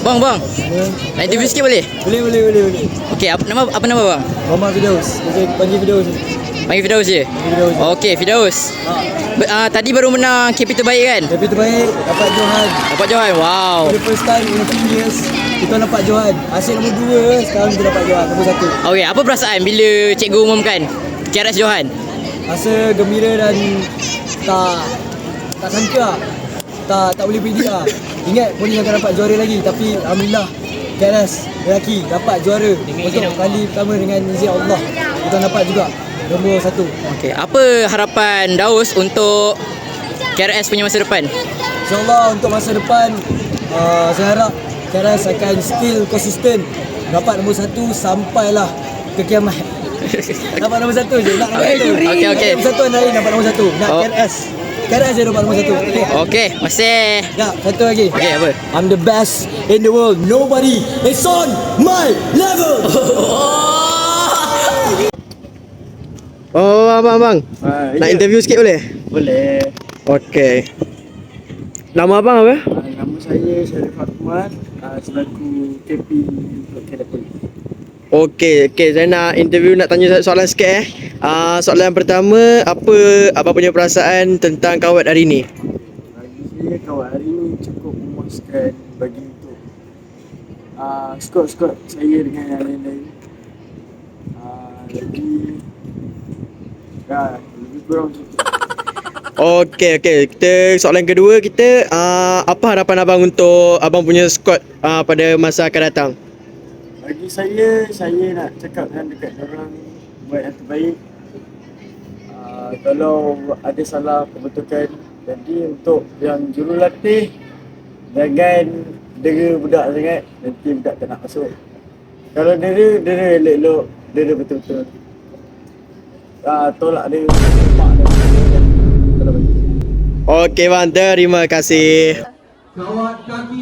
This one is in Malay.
Bang. Nak interview sikit boleh? Boleh. Okey, apa nama bang? Muhammad Firdaus. Saya panggil Firdaus. Panggil Firdaus je? Firdaus. Okey, Firdaus. Tadi baru menang KP terbaik kan? Tapi terbaik dapat Johan. Dapat Johan, wow. For the first time in a few years kita dapat Johan. Hasil nombor 2, sekarang kita dapat Johan nombor 1. Okey, apa perasaan bila cikgu umumkan KRS Johan? Rasa gembira dan tak sangka lah. Tak boleh predict lah. Ingat polis akan dapat juara lagi, tapi alhamdulillah KRS lelaki dapat juara untuk kali pertama dengan izin Allah. Kita dapat juga nombor 1. Okey, apa harapan Daus untuk KRS punya masa depan? InsyaAllah untuk masa depan saya harap KRS akan still konsisten dapat nombor 1 sampailah ke kiamat. Dapat nombor 1 je, nak nombor 1. Okey. Nombor 1 hari dapat nombor 1. Nak KRS je dapat nombor 1. Okey, masih. Ya, satu lagi. Okey, apa? I'm the best in the world. Nobody is on my level. Oh, abang. Nak interview sikit boleh? Boleh. Okey. Nama abang apa? Nama saya Syarif Ahmad, selaku KP Kedapur. Okey, saya nak interview, nak tanya soalan sikit soalan pertama, apa abang punya perasaan tentang kawat hari ni? Bagi saya, kawat hari ini cukup memuaskan bagi untuk skor saya dengan yang lain-lain. Lebih kurang macam tu. Okey. Kita soalan kedua kita, apa harapan abang untuk abang punya squad pada masa akan datang? Bagi saya nak cakap dengan dekat orang buat yang terbaik. Kalau ada salah perbetulkan. Jadi untuk yang jurulatih, jangan dera budak sangat, nanti budak tak nak masuk. Kalau dera elok-elok, dera betul-betul. Tolak dia, lepak dia. Kalau bagi. Okey bang, terima kasih. Kawat kaki